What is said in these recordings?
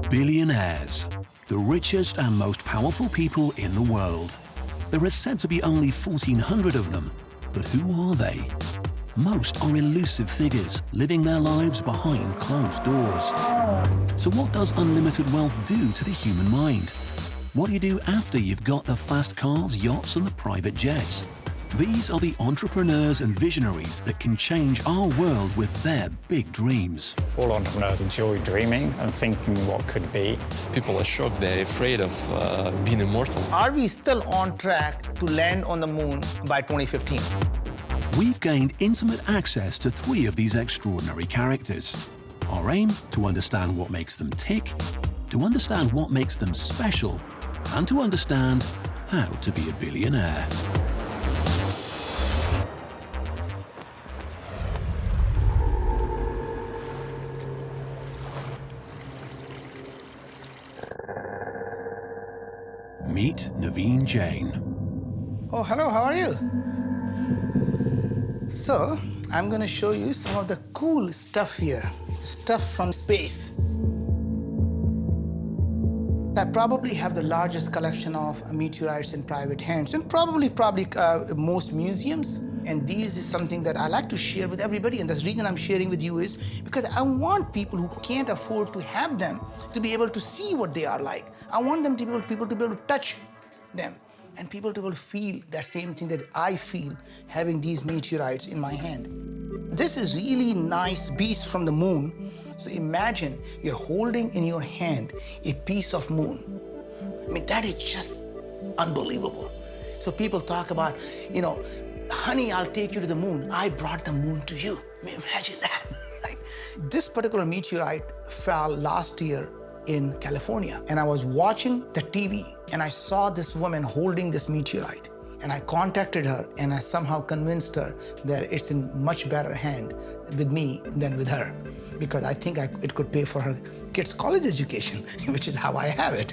Billionaires, the richest and most powerful people in the world. There are said to be only 1,400 of them, but who are they? Most are elusive figures, living their lives behind closed doors. So what does unlimited wealth do to the human mind? What do you do after you've got the fast cars, yachts, and the private jets? These are the entrepreneurs and visionaries that can change our world with their big dreams. All entrepreneurs enjoy dreaming and thinking what could be. People are shocked, they're afraid of being immortal. Are we still on track to land on the moon by 2015? We've gained intimate access to 3 of these extraordinary characters. Our aim, to understand what makes them tick, to understand what makes them special, and to understand how to be a billionaire. Meet Naveen Jain. Oh, hello, how are you? So, I'm going to show you some of the cool stuff here, stuff from space. I probably have the largest collection of meteorites in private hands, and probably most museums. And this is something that I like to share with everybody, and the reason I'm sharing with you is because I want people who can't afford to have them to be able to see what they are like. I want them to be people to be able to touch them, and people to be able to feel that same thing that I feel having these meteorites in my hand. This is really nice beast from the moon. So imagine you're holding in your hand a piece of moon. I mean, that is just unbelievable. So people talk about, you know, honey, I'll take you to the moon. I brought the moon to you. I mean, imagine that. Right? This particular meteorite fell last year in California, and I was watching the TV, and I saw this woman holding this meteorite. And I contacted her, and I somehow convinced her that it's in much better hand with me than with her, because I think it could pay for her kids' college education, which is how I have it.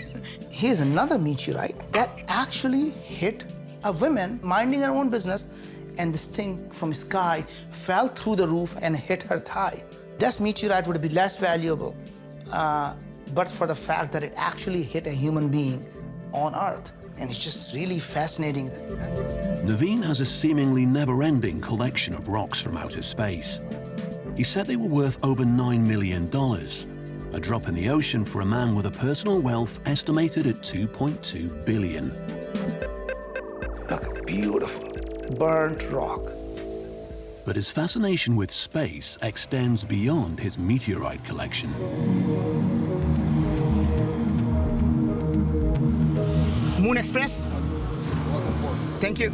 Here's another meteorite that actually hit a woman minding her own business, and this thing from sky fell through the roof and hit her thigh. This meteorite would be less valuable, but for the fact that it actually hit a human being on Earth. And it's just really fascinating. Naveen has a seemingly never-ending collection of rocks from outer space. He said they were worth over $9 million, a drop in the ocean for a man with a personal wealth estimated at $2.2 billion. Look, beautiful, burnt rock. But his fascination with space extends beyond his meteorite collection. Moon Express. Thank you.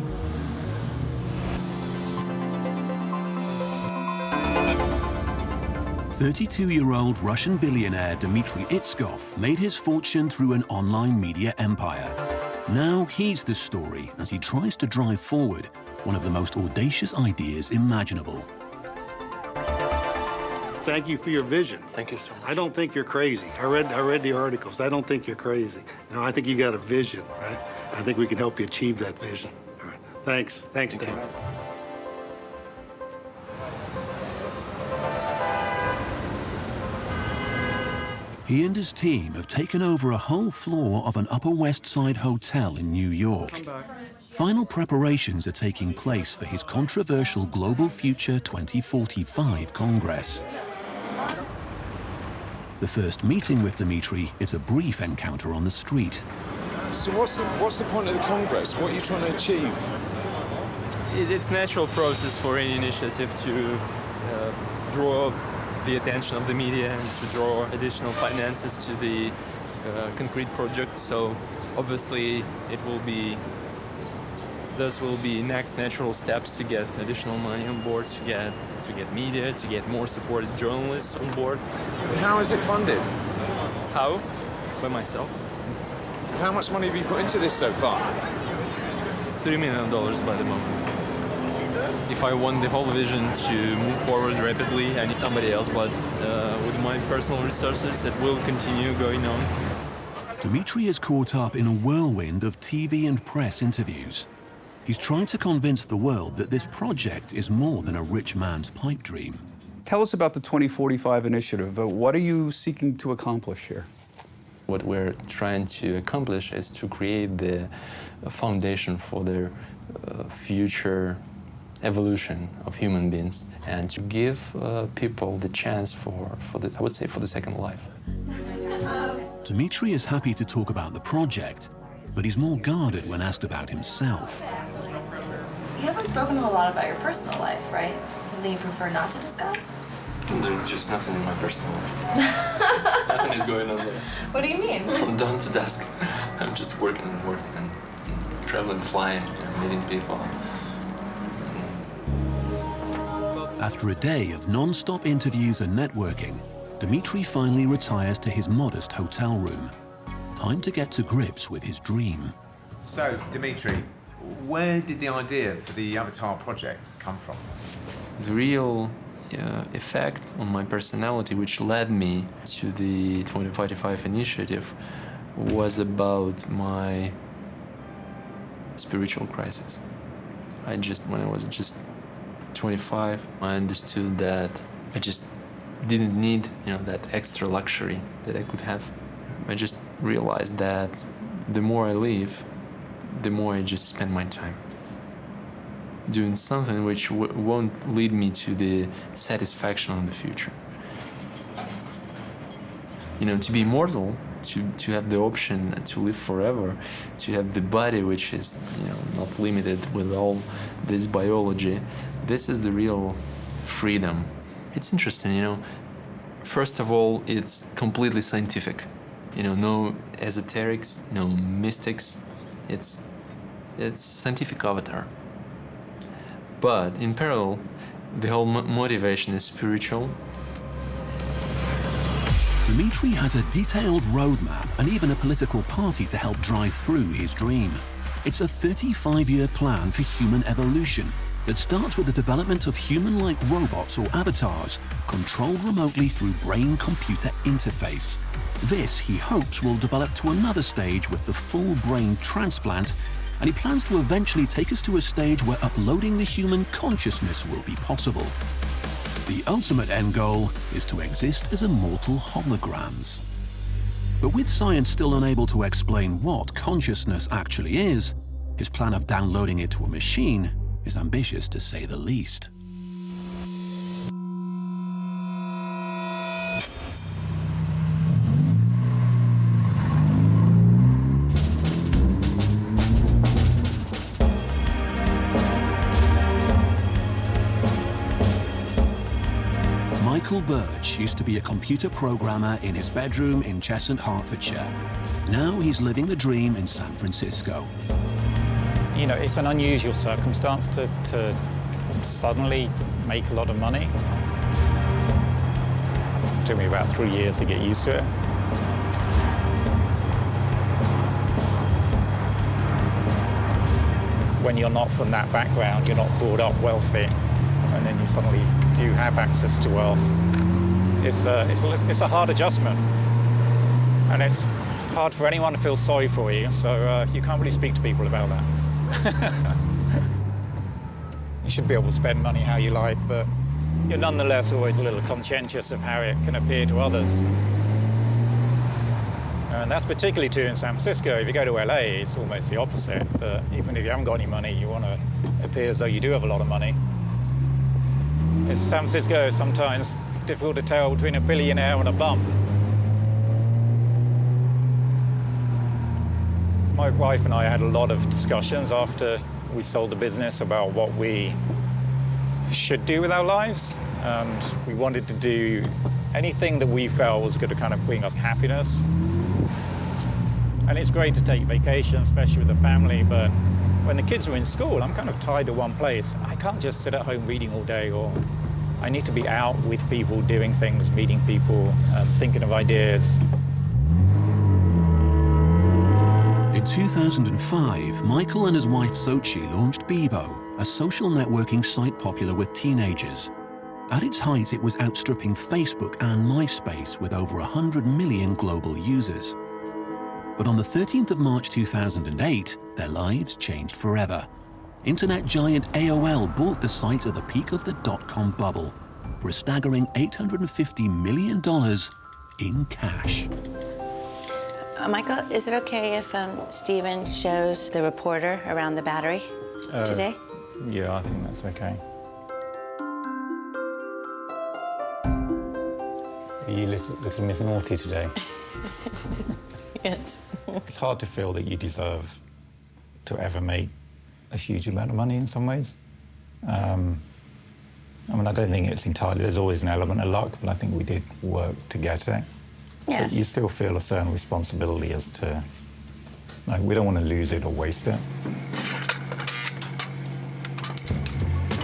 "32-year-old Russian billionaire Dmitry Itskov made his fortune through an online media empire. Now he's the story as he tries to drive forward one of the most audacious ideas imaginable. Thank you for your vision. Thank you so much. I don't think you're crazy. I read the articles. I don't think you're crazy. No, I think you got a vision, right? I think we can help you achieve that vision. All right. Thanks, Dave. He and his team have taken over a whole floor of an Upper West Side hotel in New York. Final preparations are taking place for his controversial Global Future 2045 Congress. The first meeting with Dmitry is a brief encounter on the street. So what's the point of the Congress? What are you trying to achieve? It's a natural process for any initiative to draw the attention of the media and to draw additional finances to the concrete project. So obviously those will be next natural steps to get additional money on board, to get media, to get more supported journalists on board. How is it funded? How? By myself. How much money have you put into this so far? $3 million by the moment. If I want the whole vision to move forward rapidly, I need somebody else, but with my personal resources, it will continue going on. Dmitry is caught up in a whirlwind of TV and press interviews. He's trying to convince the world that this project is more than a rich man's pipe dream. Tell us about the 2045 initiative. What are you seeking to accomplish here? What we're trying to accomplish is to create the foundation for the future evolution of human beings and to give people the chance for the, I would say, for the second life. Dmitry is happy to talk about the project, but he's more guarded when asked about himself. You haven't spoken a lot about your personal life, right? Something you prefer not to discuss? There's just nothing in my personal life. Nothing is going on there. What do you mean? From dawn to dusk, I'm just working and working and traveling, flying, meeting people. After a day of non-stop interviews and networking, Dmitry finally retires to his modest hotel room. Time to get to grips with his dream. So, Dmitry, where did the idea for the Avatar project come from? The real effect on my personality, which led me to the 2045 initiative, was about my spiritual crisis. When I was just 25, I understood that I just didn't need, that extra luxury that I could have. I just realized that the more I live, the more I just spend my time doing something which won't lead me to the satisfaction in the future. To be immortal, to have the option to live forever, to have the body which is, not limited with all this biology, this is the real freedom. It's interesting, first of all, it's completely scientific. No esoterics, no mystics. It's scientific avatar. But in parallel, the whole motivation is spiritual. Dmitry has a detailed roadmap and even a political party to help drive through his dream. It's a 35-year plan for human evolution that starts with the development of human-like robots or avatars controlled remotely through brain-computer interface. This, he hopes, will develop to another stage with the full brain transplant, and he plans to eventually take us to a stage where uploading the human consciousness will be possible. The ultimate end goal is to exist as immortal holograms. But with science still unable to explain what consciousness actually is, his plan of downloading it to a machine is ambitious to say the least. Michael Birch used to be a computer programmer in his bedroom in Cheshunt, Hertfordshire. Now he's living the dream in San Francisco. It's an unusual circumstance to suddenly make a lot of money. It took me about 3 years to get used to it. When you're not from that background, you're not brought up wealthy, and then you suddenly do have access to wealth. It's a hard adjustment, and it's hard for anyone to feel sorry for you, so you can't really speak to people about that. You should be able to spend money how you like, but you're nonetheless always a little conscientious of how it can appear to others. And that's particularly true in San Francisco. If you go to LA, it's almost the opposite. That even if you haven't got any money, you want to appear as though you do have a lot of money. In San Francisco, it's sometimes difficult to tell between a billionaire and a bum. My wife and I had a lot of discussions after we sold the business about what we should do with our lives. And we wanted to do anything that we felt was going to kind of bring us happiness. And it's great to take vacations, especially with the family, but when the kids were in school, I'm kind of tied to one place. I can't just sit at home reading all day, or I need to be out with people, doing things, meeting people, thinking of ideas. In 2005, Michael and his wife Sochi launched Bebo, a social networking site popular with teenagers. At its height, it was outstripping Facebook and MySpace with over 100 million global users. But on the 13th of March 2008, their lives changed forever. Internet giant AOL bought the site at the peak of the dot-com bubble for a staggering $850 million in cash. Michael, is it okay if Stephen shows the reporter around the battery today? Yeah, I think that's okay. Are you looking Miss Naughty today? Yes. It's hard to feel that you deserve to ever make a huge amount of money in some ways. I mean, I don't think it's entirely, there's always an element of luck, but I think we did work to get it. Yes. But you still feel a certain responsibility as to, like, we don't want to lose it or waste it.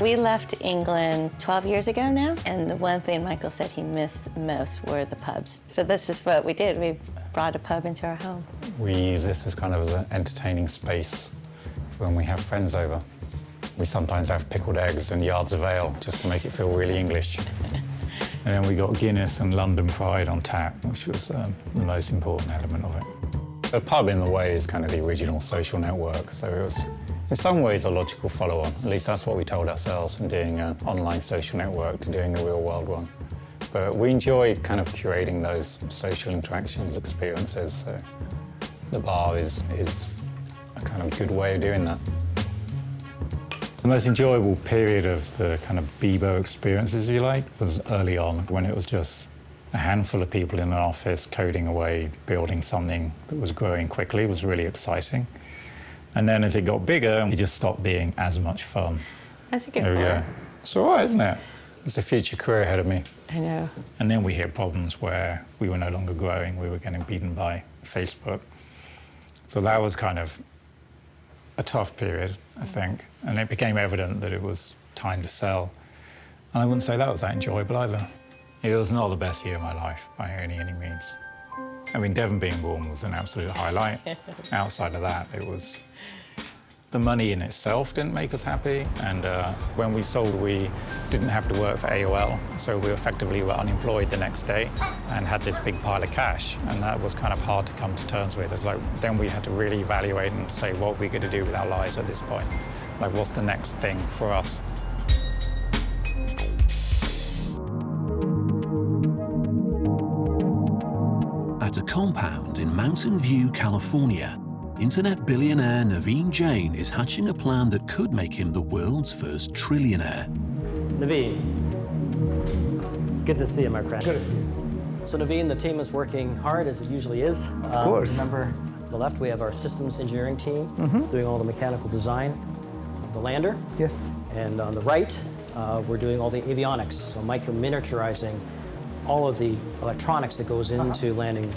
We left England 12 years ago now, and the one thing Michael said he missed most were the pubs. So this is what we did. We brought a pub into our home. We use this as kind of an entertaining space for when we have friends over. We sometimes have pickled eggs and yards of ale just to make it feel really English. And then we got Guinness and London Pride on tap, which was the most important element of it. The pub, in a way, is kind of the original social network, so it was, in some ways, a logical follow-on. At least that's what we told ourselves from doing an online social network to doing a real-world one. But we enjoy kind of curating those social interactions, experiences, so the bar is a kind of good way of doing that. The most enjoyable period of the kind of Bebo experiences, if you like, was early on, when it was just a handful of people in an office coding away, building something that was growing quickly. It was really exciting. And then as it got bigger, it just stopped being as much fun. That's a good There we point. go. It's all right, isn't it? There's a future career ahead of me. I know. And then we hit problems where we were no longer growing. We were getting beaten by Facebook. So that was kind of a tough period, I think. And it became evident that it was time to sell. And I wouldn't say that was that enjoyable either. It was not the best year of my life by any means. I mean, Devon being born was an absolute highlight. Outside of that, it was... The money in itself didn't make us happy, and when we sold, we didn't have to work for AOL, so we effectively were unemployed the next day and had this big pile of cash, and that was kind of hard to come to terms with. It's like, then we had to really evaluate and say what we're going to do with our lives at this point. Like, what's the next thing for us? At a compound in Mountain View, California, internet billionaire Naveen Jain is hatching a plan that could make him the world's first trillionaire. Naveen, good to see you, my friend. Good. So Naveen, the team is working hard, as it usually is. Of course. Remember, on the left, we have our systems engineering team doing all the mechanical design of the lander. Yes. And on the right, we're doing all the avionics, so micro-miniaturizing all of the electronics that goes into landing,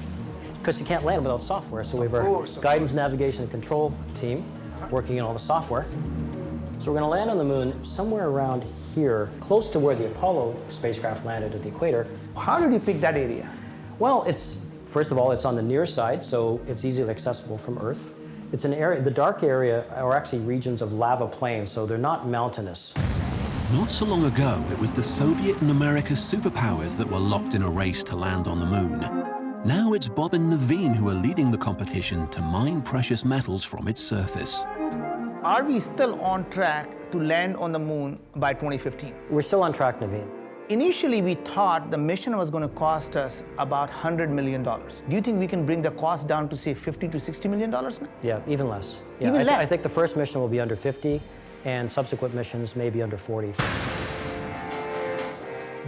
because you can't land without software. So we have our guidance, navigation, and control team working on all the software. So we're going to land on the moon somewhere around here, close to where the Apollo spacecraft landed at the equator. How did you pick that area? Well, first of all, it's on the near side, so it's easily accessible from Earth. It's an area, the dark area are actually regions of lava plains, so they're not mountainous. Not so long ago, it was the Soviet and America's superpowers that were locked in a race to land on the moon. Now it's Bob and Naveen who are leading the competition to mine precious metals from its surface. Are we still on track to land on the moon by 2015? We're still on track, Naveen. Initially, we thought the mission was going to cost us about $100 million. Do you think we can bring the cost down to, say, $50 to $60 million now? Yeah, even less. Yeah, Even less? I think the first mission will be under 50, and subsequent missions may be under 40.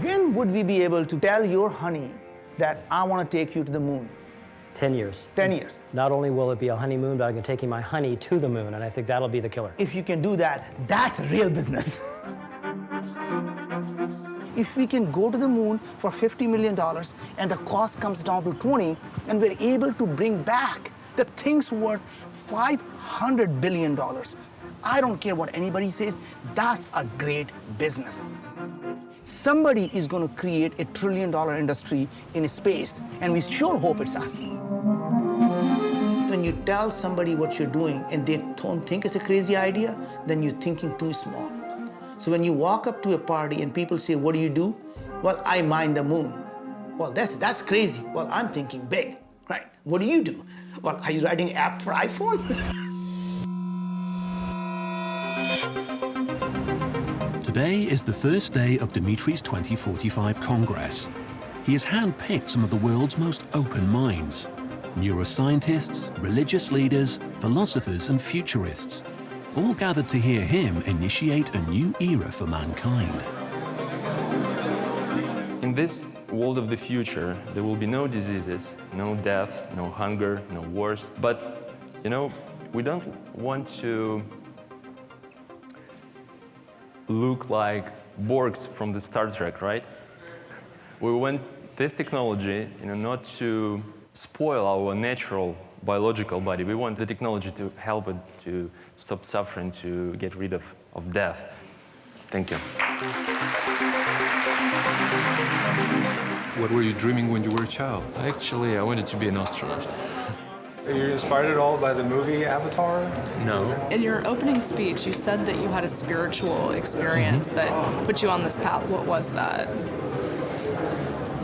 When would we be able to tell your honey that I want to take you to the moon? 10 years. 10 years. Not only will it be a honeymoon, but I can take my honey to the moon, and I think that'll be the killer. If you can do that, that's real business. If we can go to the moon for $50 million and the cost comes down to 20, and we're able to bring back the thing's worth $500 billion, I don't care what anybody says, that's a great business. Somebody is going to create a $1 trillion industry in space, and we sure hope it's us. When you tell somebody what you're doing and they don't think it's a crazy idea, then you're thinking too small. So when you walk up to a party and people say, what do you do? Well, I mine the moon. Well, that's crazy. Well, I'm thinking big, right? What do you do? Well, are you writing an app for iPhone? Today is the first day of Dimitri's 2045 Congress. He has handpicked some of the world's most open minds. Neuroscientists, religious leaders, philosophers and futurists, all gathered to hear him initiate a new era for mankind. In this world of the future, there will be no diseases, no death, no hunger, no wars. But, you know, we don't want to look like Borgs from the Star Trek, right? We want this technology, you know, not to spoil our natural biological body. We want the technology to help it to stop suffering, to get rid of death. Thank you. What were you dreaming when you were a child? Actually, I wanted to be an astronaut. Are you inspired at all by the movie Avatar? No. In your opening speech, you said that you had a spiritual experience that put you on this path. What was that?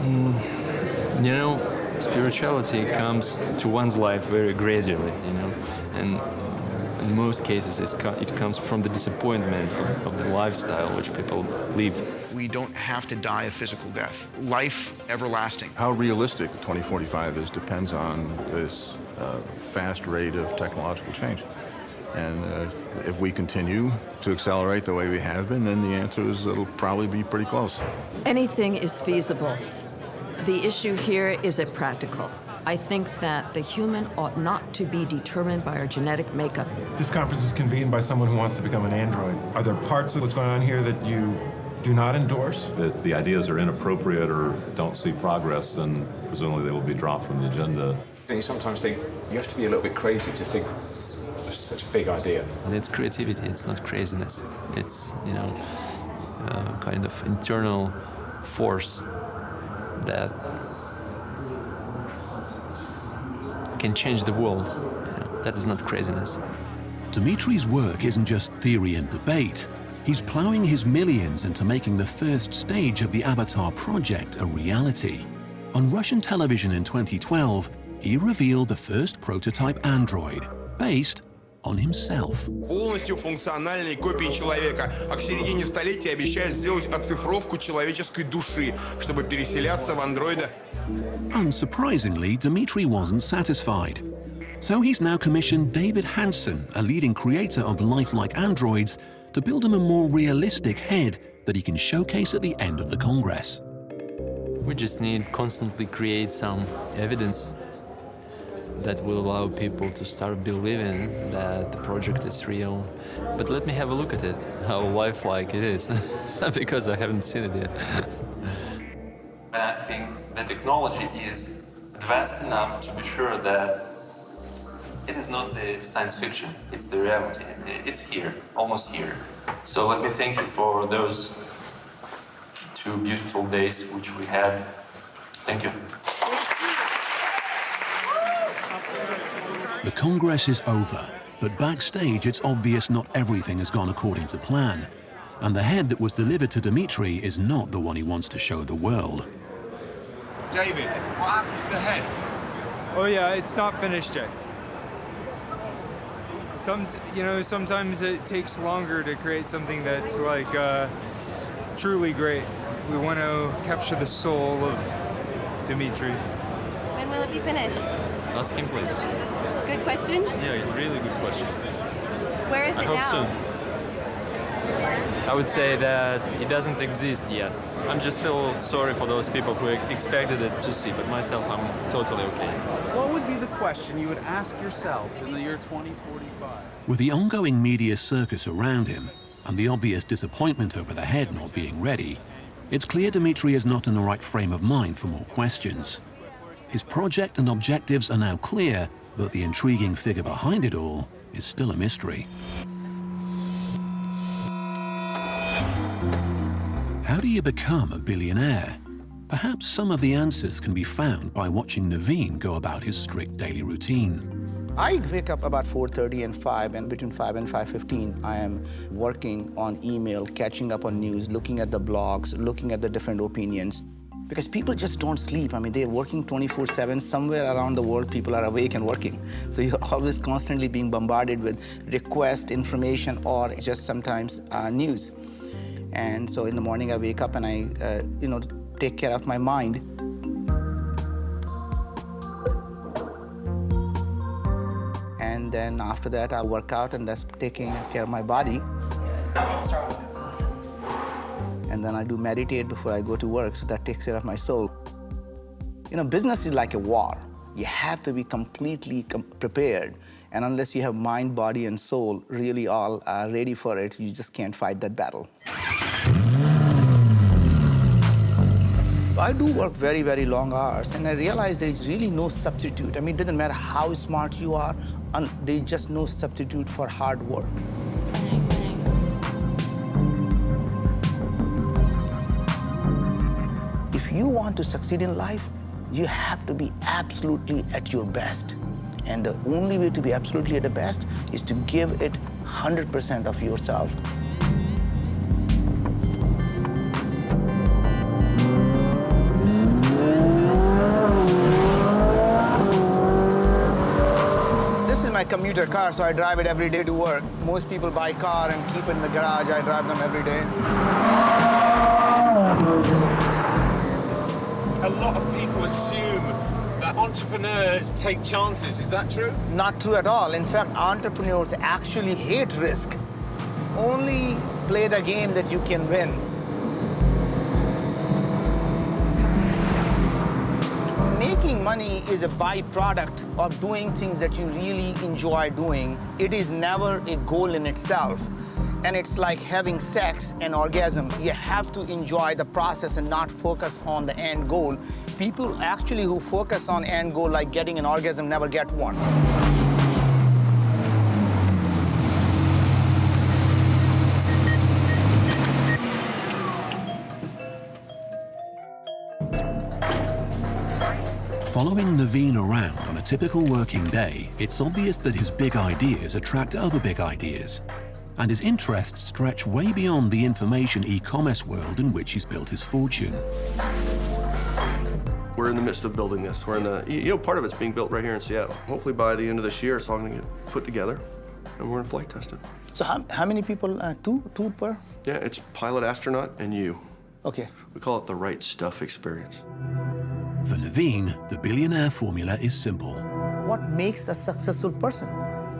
You know, spirituality comes to one's life very gradually, you know, and in most cases it comes from the disappointment of the lifestyle which people live. We don't have to die a physical death. Life everlasting. How realistic 2045 is depends on this fast rate of technological change. And if we continue to accelerate the way we have been, then the answer is it'll probably be pretty close. Anything is feasible. The issue here is it practical. I think that the human ought not to be determined by our genetic makeup. This conference is convened by someone who wants to become an android. Are there parts of what's going on here that you do not endorse? If the ideas are inappropriate or don't see progress, then presumably they will be dropped from the agenda. You sometimes think you have to be a little bit crazy to think of such a big idea. And it's creativity, it's not craziness. It's, you know, kind of internal force that can change the world. You know, that is not craziness. Dmitri's work isn't just theory and debate. He's plowing his millions into making the first stage of the Avatar project a reality. On Russian television in 2012, he revealed the first prototype android, based on himself. Полностью функциональной копии человека, а к середине столетия обещают сделать оцифровку человеческой души, чтобы переселяться в андроида. Unsurprisingly, Dmitri wasn't satisfied. So he's now commissioned David Hansen, a leading creator of lifelike androids, to build him a more realistic head that he can showcase at the end of the Congress. We just need constantly create some evidence that will allow people to start believing that the project is real. But let me have a look at it, how lifelike it is, because I haven't seen it yet. But I think the technology is advanced enough to be sure that it is not the science fiction, it's the reality. It's here, almost here. So let me thank you for those 2 beautiful days which we had. Thank you. The Congress is over, but backstage it's obvious not everything has gone according to plan. And the head that was delivered to Dmitri is not the one he wants to show the world. David, what happened to the head? Oh yeah, it's not finished yet. Sometimes it takes longer to create something that's like truly great. We want to capture the soul of Dmitri. When will it be finished? Ask him, please. Good question. Yeah, really good question. Where is it now? I hope soon. I would say that it doesn't exist yet. I'm just feel sorry for those people who expected it to see, but myself, I'm totally okay. What would be the question you would ask yourself in the year 2045? With the ongoing media circus around him and the obvious disappointment over the head not being ready, it's clear Dmitri is not in the right frame of mind for more questions. His project and objectives are now clear, but the intriguing figure behind it all is still a mystery. How do you become a billionaire? Perhaps some of the answers can be found by watching Naveen go about his strict daily routine. I wake up about 4:30 and 5, and between 5 and 5:15, I am working on email, catching up on news, looking at the blogs, looking at the different opinions. Because people just don't sleep. I mean, they're working 24/7. Somewhere around the world, people are awake and working. So you're always constantly being bombarded with requests, information, or just sometimes news. And so in the morning, I wake up and I, take care of my mind. And then after that, I work out, and that's taking care of my body. And then I do meditate before I go to work, so that takes care of my soul. You know, business is like a war. You have to be completely prepared. And unless you have mind, body, and soul really all ready for it, you just can't fight that battle. I do work very, very long hours, and I realize there is really no substitute. I mean, it doesn't matter how smart you are, there's just no substitute for hard work. If you want to succeed in life, you have to be absolutely at your best. And the only way to be absolutely at the best is to give it 100% of yourself. This is my commuter car, so I drive it every day to work. Most people buy a car and keep it in the garage. I drive them every day. A lot of people assume that entrepreneurs take chances. Is that true? Not true at all. In fact, entrepreneurs actually hate risk. Only play the game that you can win. Making money is a byproduct of doing things that you really enjoy doing. It is never a goal in itself. And it's like having sex and orgasm. You have to enjoy the process and not focus on the end goal. People actually who focus on end goal, like getting an orgasm, never get one. Following Naveen around on a typical working day, it's obvious that his big ideas attract other big ideas, and his interests stretch way beyond the information e-commerce world in which he's built his fortune. We're in the midst of building this. We're in the, part of it's being built right here in Seattle. Hopefully by the end of this year, it's all gonna get put together, and we're gonna flight test it. So how many people, two per? Yeah, it's pilot, astronaut, and you. Okay. We call it the right stuff experience. For Naveen, the billionaire formula is simple. What makes a successful person?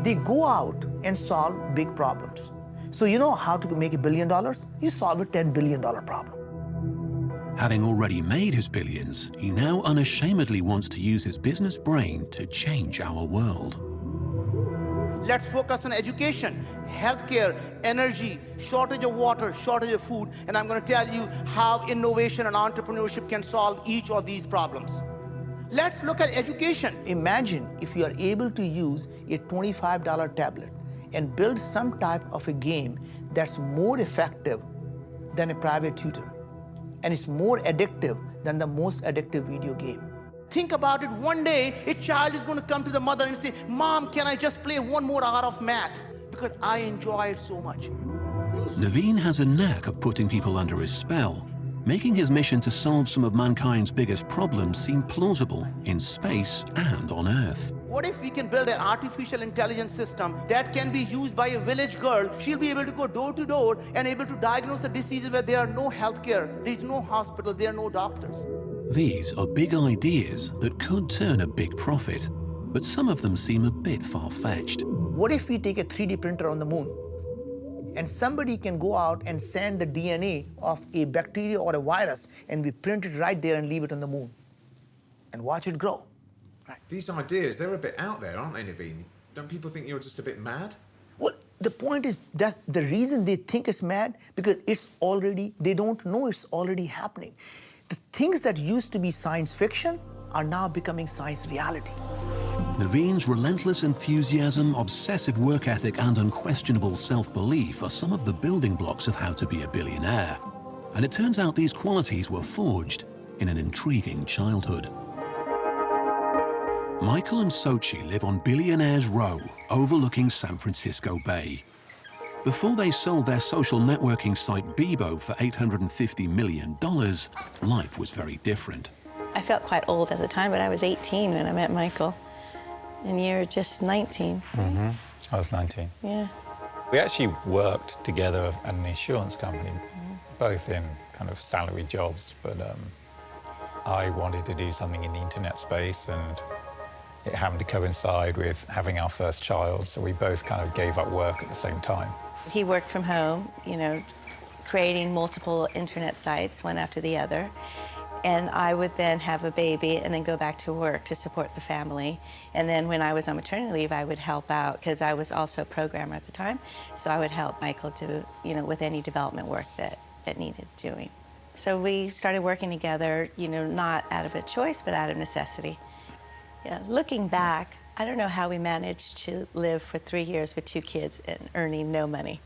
They go out and solve big problems. So you know how to make $1 billion? You solve a $10 billion problem. Having already made his billions, he now unashamedly wants to use his business brain to change our world. Let's focus on education, healthcare, energy, shortage of water, shortage of food, and I'm going to tell you how innovation and entrepreneurship can solve each of these problems. Let's look at education. Imagine if you are able to use a $25 tablet and build some type of a game that's more effective than a private tutor, and it's more addictive than the most addictive video game. Think about it, one day a child is going to come to the mother and say, "Mom, can I just play one more hour of math? Because I enjoy it so much." Naveen has a knack of putting people under his spell, making his mission to solve some of mankind's biggest problems seem plausible in space and on Earth. What if we can build an artificial intelligence system that can be used by a village girl? She'll be able to go door to door and able to diagnose the diseases where there are no healthcare, there's no hospitals, there are no doctors. These are big ideas that could turn a big profit, but some of them seem a bit far-fetched. What if we take a 3D printer on the moon and somebody can go out and send the DNA of a bacteria or a virus and we print it right there and leave it on the moon and watch it grow? Right. These ideas, they're a bit out there, aren't they, Naveen? Don't people think you're just a bit mad? Well, the point is that the reason they think it's mad, because it's already, they don't know it's already happening. The things that used to be science fiction are now becoming science reality. Naveen's relentless enthusiasm, obsessive work ethic, and unquestionable self-belief are some of the building blocks of how to be a billionaire. And it turns out these qualities were forged in an intriguing childhood. Michael and Sochi live on Billionaires Row, overlooking San Francisco Bay. Before they sold their social networking site Bebo for $850 million, life was very different. I felt quite old at the time, but I was 18 when I met Michael. And you were just 19. Mm-hmm. I was 19. Yeah. We actually worked together at an insurance company, both in kind of salary jobs, but I wanted to do something in the internet space, and It happened to coincide with having our first child, so we both kind of gave up work at the same time. He worked from home, you know, creating multiple internet sites, one after the other. And I would then have a baby and then go back to work to support the family. And then when I was on maternity leave, I would help out, because I was also a programmer at the time. So I would help Michael to, you know, with any development work that needed doing. So we started working together, you know, not out of a choice, but out of necessity. Yeah, looking back, I don't know how we managed to live for 3 years with 2 kids and earning no money.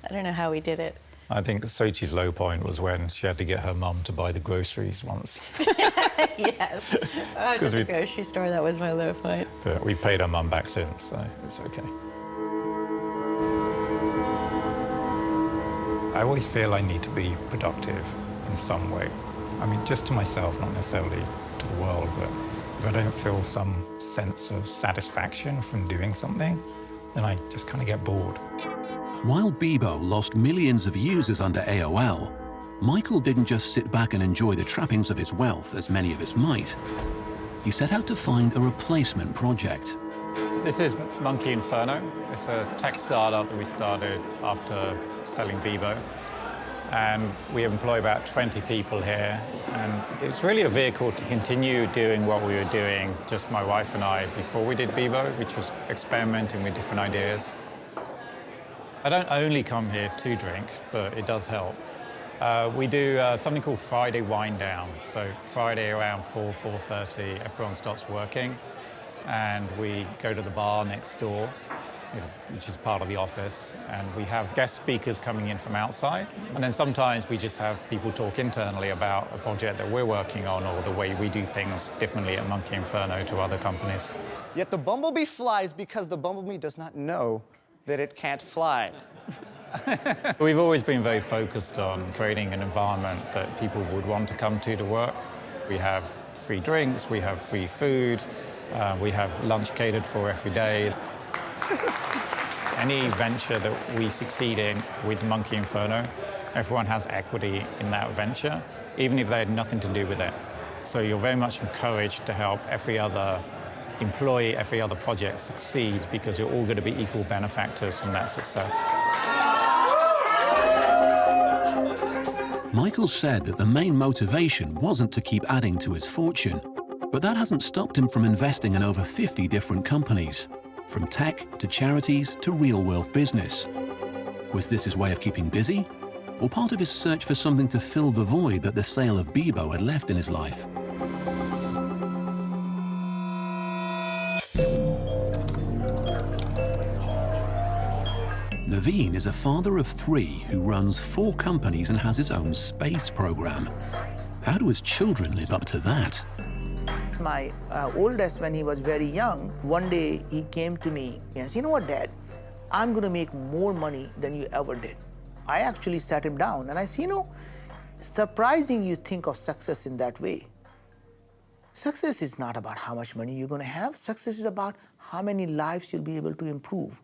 I don't know how we did it. I think Sochi's low point was when she had to get her mum to buy the groceries once. Yes. I was at the grocery store, that was my low point. But we've paid her mum back since, so it's okay. I always feel I need to be productive in some way. I mean, just to myself, not necessarily to the world, but if I don't feel some sense of satisfaction from doing something, then I just kind of get bored. While Bebo lost millions of users under AOL, Michael didn't just sit back and enjoy the trappings of his wealth, as many of us might. He set out to find a replacement project. This is Monkey Inferno. It's a tech startup that we started after selling Bebo. And we employ about 20 people here. And it's really a vehicle to continue doing what we were doing, just my wife and I, before we did Bebo, which was experimenting with different ideas. I don't only come here to drink, but it does help. We do something called Friday wind down. So Friday around 4:30, everyone starts working, and we go to the bar next door, which is part of the office, and we have guest speakers coming in from outside. And then sometimes we just have people talk internally about a project that we're working on or the way we do things differently at Monkey Inferno to other companies. Yet the bumblebee flies because the bumblebee does not know that it can't fly. We've always been very focused on creating an environment that people would want to come to work. We have free drinks, we have free food, we have lunch catered for every day. Any venture that we succeed in with Monkey Inferno, everyone has equity in that venture, even if they had nothing to do with it. So you're very much encouraged to help every other employee, every other project succeed, because you're all going to be equal benefactors from that success. Michael said that the main motivation wasn't to keep adding to his fortune, but that hasn't stopped him from investing in over 50 different companies, from tech to charities to real-world business. Was this his way of keeping busy, or part of his search for something to fill the void that the sale of Bebo had left in his life? Naveen is a father of 3 who runs 4 companies and has his own space program. How do his children live up to that? My oldest, when he was very young, one day he came to me and said, "You know what, Dad? I'm going to make more money than you ever did." I actually sat him down and I said, "You know, surprising you think of success in that way. Success is not about how much money you're going to have. Success is about how many lives you'll be able to improve.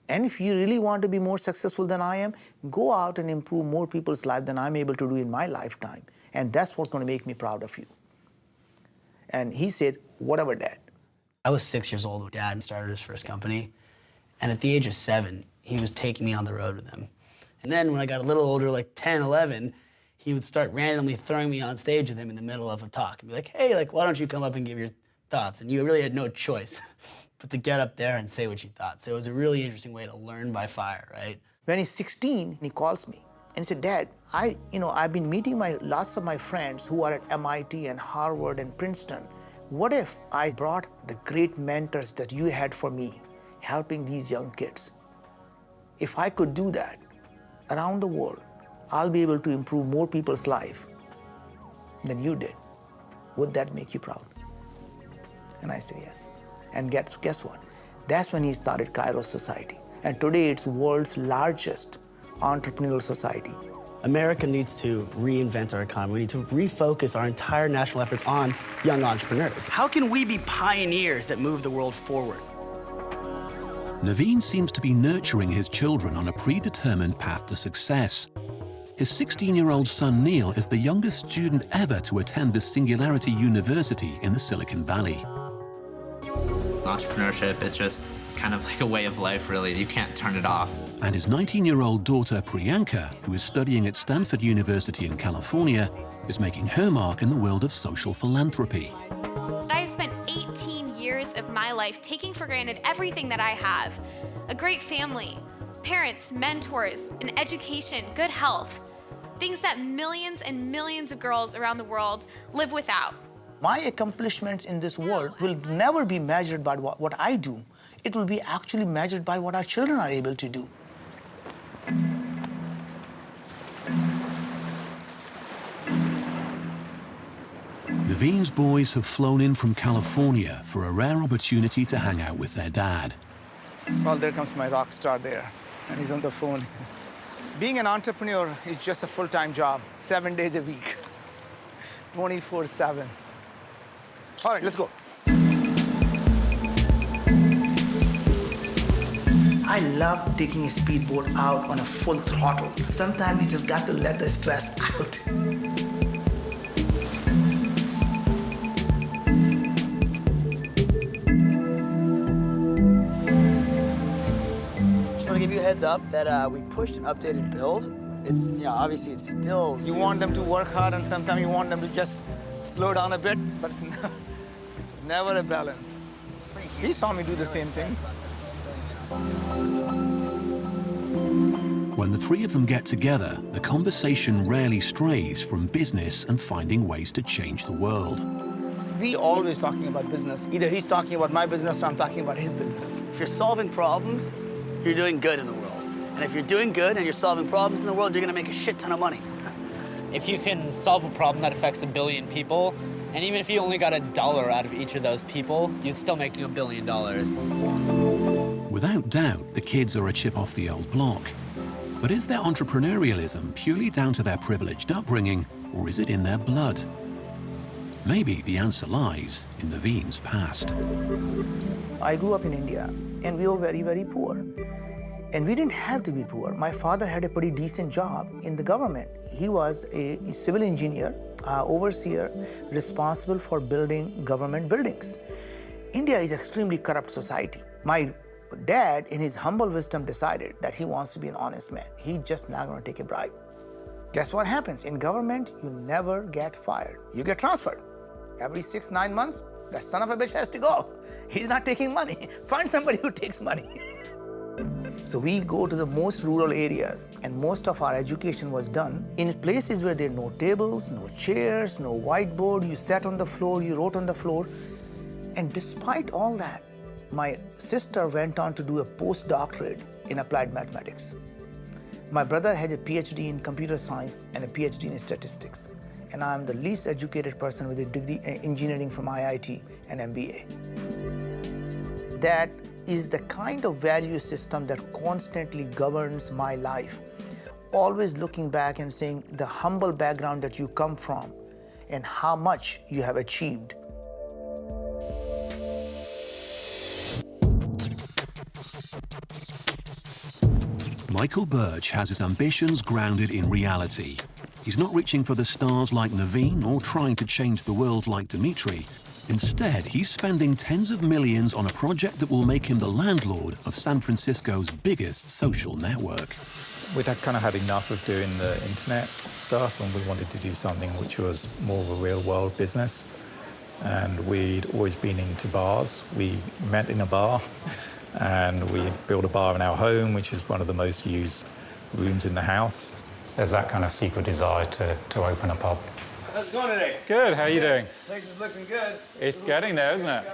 And if you really want to be more successful than I am, go out and improve more people's lives than I'm able to do in my lifetime. And that's what's going to make me proud of you." And he said, "Whatever, Dad." I was 6 years old when Dad started his first company. And at the age of 7, he was taking me on the road with him. And then when I got a little older, like 10, 11, he would start randomly throwing me on stage with him in the middle of a talk and be like, "Hey, like, why don't you come up and give your thoughts?" And you really had no choice but to get up there and say what you thought. So it was a really interesting way to learn by fire, right? When he's 16, he calls me and he said, "Dad, I've been meeting lots of my friends who are at MIT and Harvard and Princeton. What if I brought the great mentors that you had for me, helping these young kids? If I could do that around the world, I'll be able to improve more people's life than you did. Would that make you proud?" And I said, "Yes." And guess what? That's when he started Kairos Society. And today it's world's largest entrepreneurial society. America needs to reinvent our economy. We need to refocus our entire national efforts on young entrepreneurs. How can we be pioneers that move the world forward? Naveen seems to be nurturing his children on a predetermined path to success. His 16-year-old son Neil is the youngest student ever to attend the Singularity University in the Silicon Valley. entrepreneurship. It's just kind of like a way of life, really. You can't turn it off. And his 19-year-old daughter, Priyanka, who is studying at Stanford University in California, is making her mark in the world of social philanthropy. I've spent 18 years of my life taking for granted everything that I have. A great family, parents, mentors, an education, good health. Things that millions and millions of girls around the world live without. My accomplishments in this world will never be measured by what I do. It will be actually measured by what our children are able to do. Naveen's boys have flown in from California for a rare opportunity to hang out with their dad. Well, there comes my rock star there, and he's on the phone. Being an entrepreneur is just a full-time job, 7 days a week, 24/7. All right, let's go. I love taking a speedboat out on a full throttle. Sometimes you just got to let the stress out. Just want to give you a heads up that we pushed an updated build. It's, obviously it's still... You want them to work hard, and sometimes you want them to just slow down a bit, but it's never a balance. He saw me do the same thing. When the three of them get together, the conversation rarely strays from business and finding ways to change the world. We always talking about business. Either he's talking about my business or I'm talking about his business. If you're solving problems, you're doing good in the world. And if you're doing good and you're solving problems in the world, you're gonna make a shit ton of money. If you can solve a problem that affects 1 billion people, and even if you only got $1 out of each of those people, you'd still make $1 billion. Without doubt, the kids are a chip off the old block. But is their entrepreneurialism purely down to their privileged upbringing, or is it in their blood? Maybe the answer lies in Naveen's past. I grew up in India, and we were very, very poor. And we didn't have to be poor. My father had a pretty decent job in the government. He was a civil engineer, overseer, responsible for building government buildings. India is an extremely corrupt society. My dad, in his humble wisdom, decided that he wants to be an honest man. He's just not going to take a bribe. Guess what happens? In government, you never get fired. You get transferred. Every 6-9 months, that son of a bitch has to go. He's not taking money. Find somebody who takes money. So we go to the most rural areas, and most of our education was done in places where there are no tables, no chairs, no whiteboard. You sat on the floor, you wrote on the floor. And despite all that, my sister went on to do a postdoctorate in applied mathematics. My brother had a PhD in computer science and a PhD in statistics. And I'm the least educated person with a degree in engineering from IIT and MBA. That is the kind of value system that constantly governs my life. Always looking back and saying the humble background that you come from and how much you have achieved. Michael Birch has his ambitions grounded in reality. He's not reaching for the stars like Naveen or trying to change the world like Dimitri. Instead, he's spending tens of millions on a project that will make him the landlord of San Francisco's biggest social network. We'd kind of had enough of doing the internet stuff, and we wanted to do something which was more of a real-world business. And we'd always been into bars. We met in a bar, and we built a bar in our home, which is one of the most used rooms in the house. There's that kind of secret desire to open a pub. How's it going today? Good, how are you doing? Things are looking good. It's getting there, isn't it?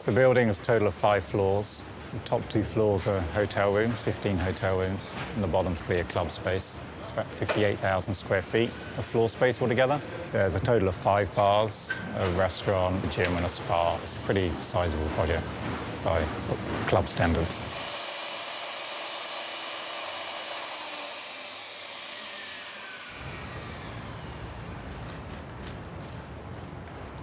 The building is a total of 5 floors. The top 2 floors are hotel rooms, 15 hotel rooms, and the bottom 3 are club space. It's about 58,000 square feet of floor space altogether. There's a total of 5 bars, a restaurant, a gym, and a spa. It's a pretty sizable project by club standards.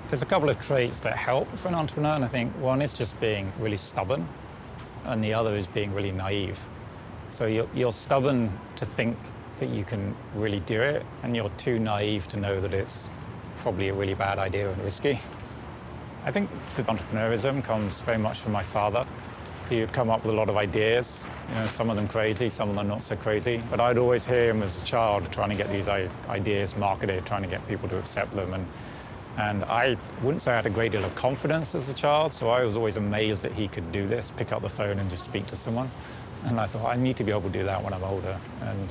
There's a couple of traits that help for an entrepreneur, and I think one is just being really stubborn, and the other is being really naive. So you're stubborn to think that you can really do it, and you're too naive to know that it's probably a really bad idea and risky. I think the entrepreneurism comes very much from my father. He would come up with a lot of ideas, you know, some of them crazy, some of them not so crazy. But I'd always hear him as a child trying to get these ideas marketed, trying to get people to accept them. And I wouldn't say I had a great deal of confidence as a child, so I was always amazed that he could do this, pick up the phone and just speak to someone. And I thought, I need to be able to do that when I'm older. And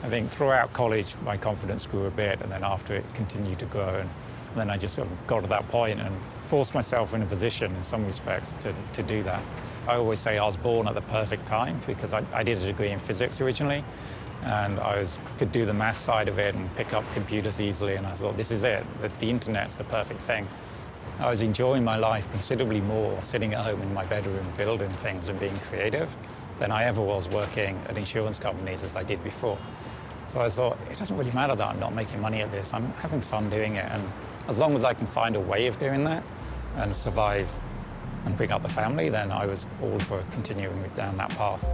I think throughout college, my confidence grew a bit, and then after it continued to grow. And then I just sort of got to that point and forced myself in a position, in some respects, to do that. I always say I was born at the perfect time because I did a degree in physics originally, and I could do the math side of it and pick up computers easily, and I thought, this is it, that the internet's the perfect thing. I was enjoying my life considerably more sitting at home in my bedroom building things and being creative than I ever was working at insurance companies as I did before. So I thought, it doesn't really matter that I'm not making money at this, I'm having fun doing it, and as long as I can find a way of doing that and survive and bring up the family, then I was all for continuing down that path.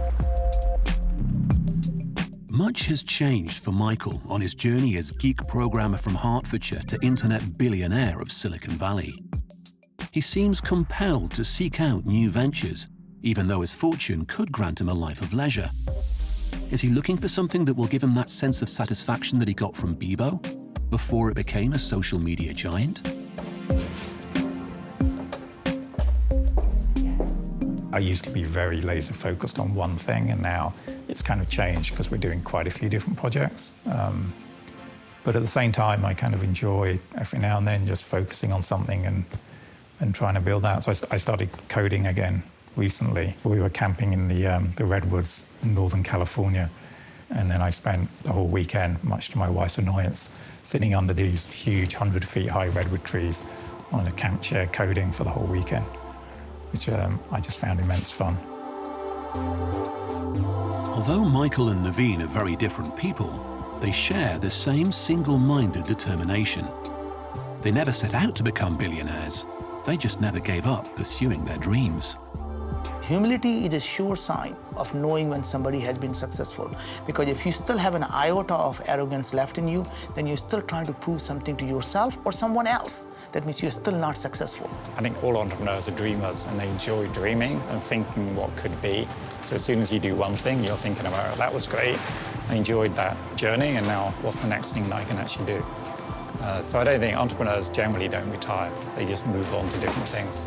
Much has changed for Michael on his journey as geek programmer from Hertfordshire to internet billionaire of Silicon Valley. He seems compelled to seek out new ventures, even though his fortune could grant him a life of leisure. Is he looking for something that will give him that sense of satisfaction that he got from Bebo before it became a social media giant? I used to be very laser focused on one thing, and now it's kind of changed because we're doing quite a few different projects. But at the same time, I kind of enjoy every now and then just focusing on something and trying to build that. So I started coding again recently. We were camping in the redwoods in Northern California, and then I spent the whole weekend, much to my wife's annoyance, sitting under these huge 100 feet high redwood trees on a camp chair coding for the whole weekend, which I just found immense fun. Although Michael and Naveen are very different people, they share the same single-minded determination. They never set out to become billionaires. They just never gave up pursuing their dreams. Humility is a sure sign of knowing when somebody has been successful. Because if you still have an iota of arrogance left in you, then you're still trying to prove something to yourself or someone else. That means you're still not successful. I think all entrepreneurs are dreamers, and they enjoy dreaming and thinking what could be. So as soon as you do one thing, you're thinking about, that was great, I enjoyed that journey, and now what's the next thing that I can actually do? So I don't think entrepreneurs generally don't retire. They just move on to different things.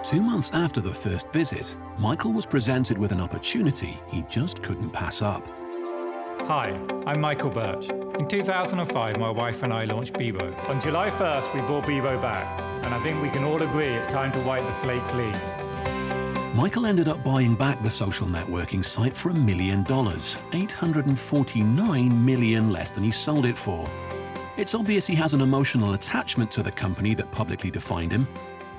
2 months after the first visit, Michael was presented with an opportunity he just couldn't pass up. Hi, I'm Michael Birch. In 2005, my wife and I launched Bebo. On July 1st, we brought Bebo back, and I think we can all agree it's time to wipe the slate clean. Michael ended up buying back the social networking site for $1 million, $849 million less than he sold it for. It's obvious he has an emotional attachment to the company that publicly defined him,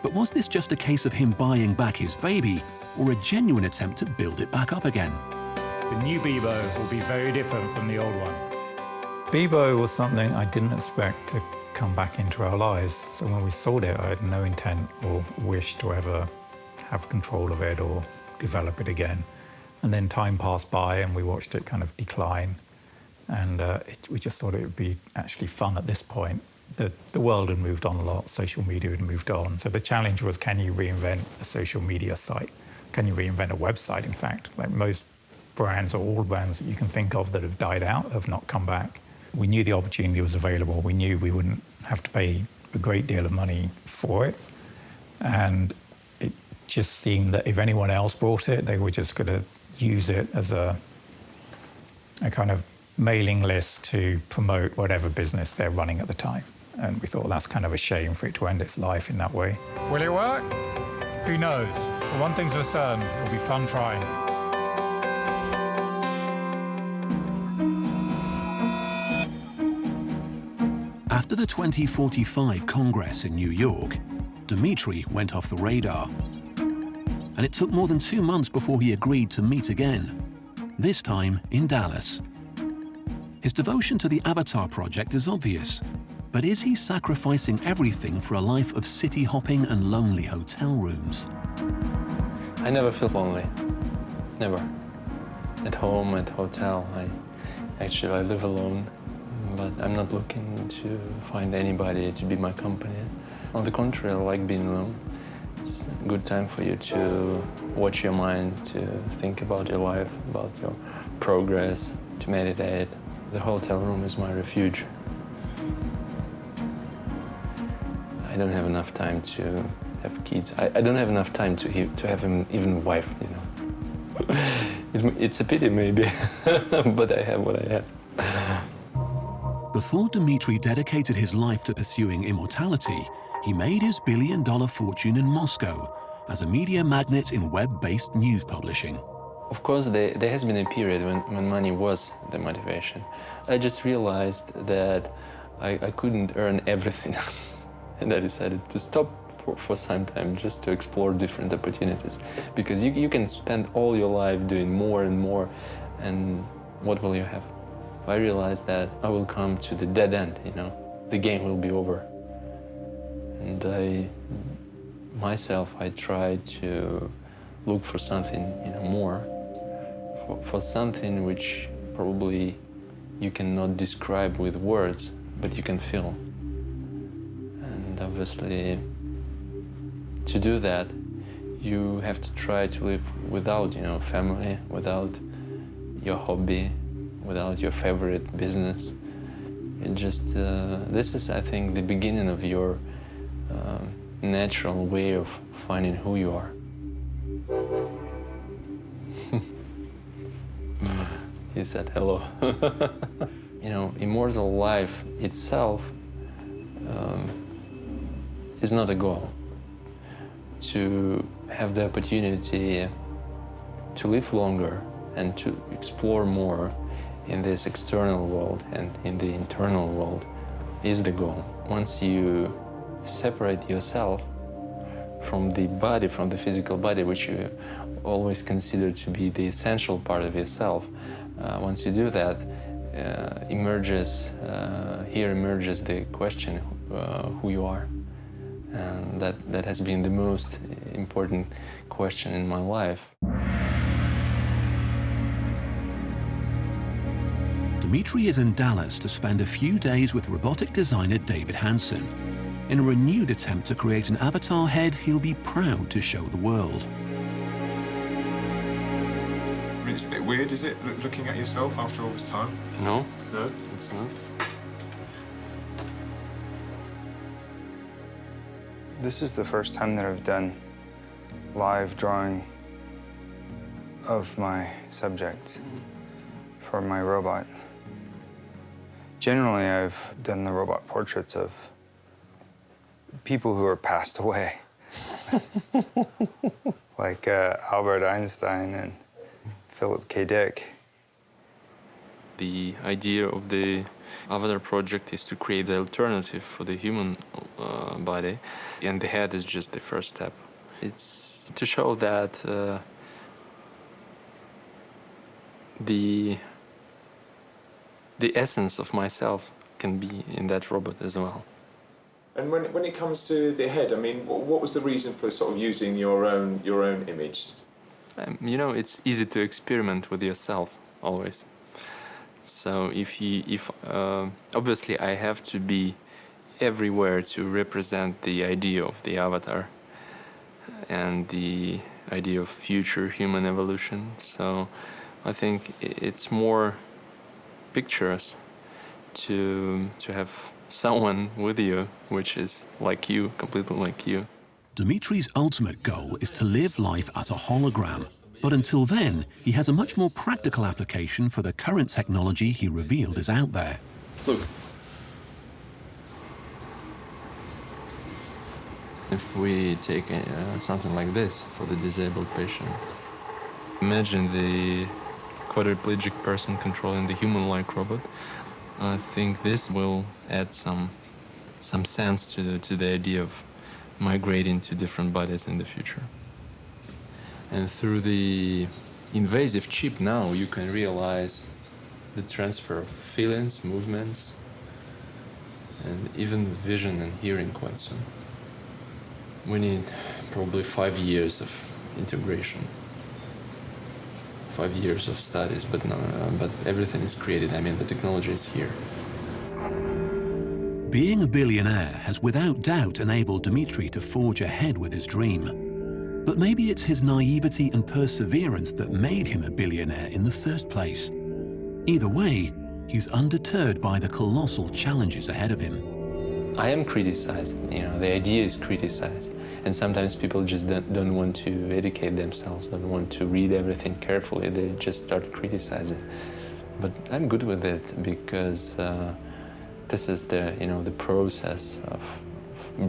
but was this just a case of him buying back his baby, or a genuine attempt to build it back up again? The new Bebo will be very different from the old one. Bebo was something I didn't expect to come back into our lives, so when we sold it, I had no intent or wish to ever have control of it or develop it again. And then time passed by and we watched it kind of decline, and we just thought it would be actually fun at this point. The world had moved on a lot, social media had moved on, so the challenge was, can you reinvent a social media site? Can you reinvent a website, in fact? Like most brands, or all brands that you can think of that have died out, have not come back. We knew the opportunity was available. We knew we wouldn't have to pay a great deal of money for it. And it just seemed that if anyone else brought it, they were just going to use it as a kind of mailing list to promote whatever business they're running at the time. And we thought that's kind of a shame for it to end its life in that way. Will it work? Who knows? But one thing's for certain, it'll be fun trying. After the 2045 Congress in New York, Dmitry went off the radar. And it took more than 2 months before he agreed to meet again, this time in Dallas. His devotion to the Avatar project is obvious, but is he sacrificing everything for a life of city hopping and lonely hotel rooms? I never feel lonely, never. At home, at hotel, I live alone, but I'm not looking to find anybody to be my company. On the contrary, I like being alone. It's a good time for you to watch your mind, to think about your life, about your progress, to meditate. The hotel room is my refuge. I don't have enough time to have kids. I don't have enough time to have even a wife, you know. It's a pity, maybe, but I have what I have. Before Dmitry dedicated his life to pursuing immortality, he made his billion-dollar fortune in Moscow as a media magnate in web-based news publishing. Of course, there has been a period when money was the motivation. I just realized that I couldn't earn everything, and I decided to stop for some time just to explore different opportunities. Because you can spend all your life doing more and more, and what will you have? I realized that I will come to the dead end, you know. The game will be over. And I tried to look for something, you know, more, for something which probably you cannot describe with words, but you can feel. And obviously, to do that, you have to try to live without, you know, family, without your hobby, without your favorite business. It just, this is, I think, the beginning of your natural way of finding who you are. He said hello. You know, immortal life itself is not a goal. To have the opportunity to live longer and to explore more in this external world and in the internal world is the goal. Once you separate yourself from the body, from the physical body, which you always consider to be the essential part of yourself, once you do that, here emerges the question who you are. And that has been the most important question in my life. Dmitry is in Dallas to spend a few days with robotic designer David Hansen in a renewed attempt to create an avatar head he'll be proud to show the world. I mean, it's a bit weird, is it, looking at yourself after all this time? No. No? It's not. This is the first time that I've done live drawing of my subject for my robot. Generally, I've done the robot portraits of people who are passed away, like Albert Einstein and Philip K. Dick. The idea of the Avatar project is to create the alternative for the human body, and the head is just the first step. It's to show that the essence of myself can be in that robot as well. And when it comes to the head, I mean, what was the reason for sort of using your own image? You know, it's easy to experiment with yourself always. So obviously I have to be everywhere to represent the idea of the avatar and the idea of future human evolution. So I think it's more pictures to have someone with you, which is like you, completely like you. Dmitry's ultimate goal is to live life as a hologram. But until then, he has a much more practical application for the current technology he revealed is out there. Look. If we take something like this for the disabled patients, imagine the quadriplegic person controlling the human-like robot. I think this will add some sense to the idea of migrating to different bodies in the future. And through the invasive chip now, you can realize the transfer of feelings, movements, and even vision and hearing quite soon. We need probably 5 years of integration, 5 years of studies, but everything is created. I mean, the technology is here. Being a billionaire has without doubt enabled Dmitry to forge ahead with his dream. But maybe it's his naivety and perseverance that made him a billionaire in the first place. Either way, he's undeterred by the colossal challenges ahead of him. I am criticized, the idea is criticized. And sometimes people just don't want to educate themselves, don't want to read everything carefully, they just start criticizing. But I'm good with it because this is the process of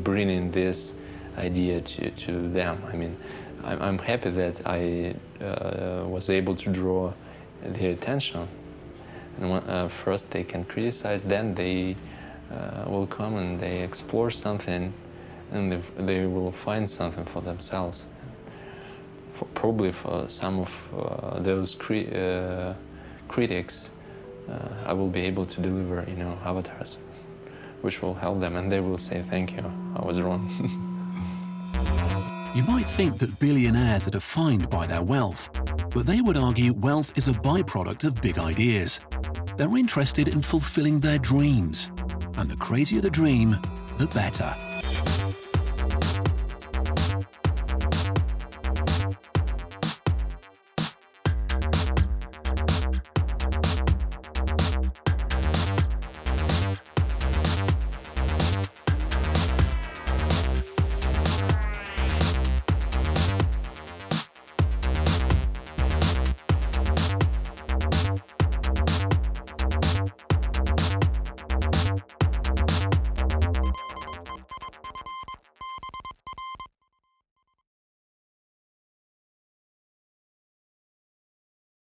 bringing this idea to them. I mean, I'm happy that I was able to draw their attention. And first they can criticize, then they will come and they explore something, and they will find something for themselves. Probably for some of those critics, I will be able to deliver, avatars, which will help them, and they will say, "Thank you, I was wrong." You might think that billionaires are defined by their wealth, but they would argue wealth is a byproduct of big ideas. They're interested in fulfilling their dreams, and the crazier the dream, the better.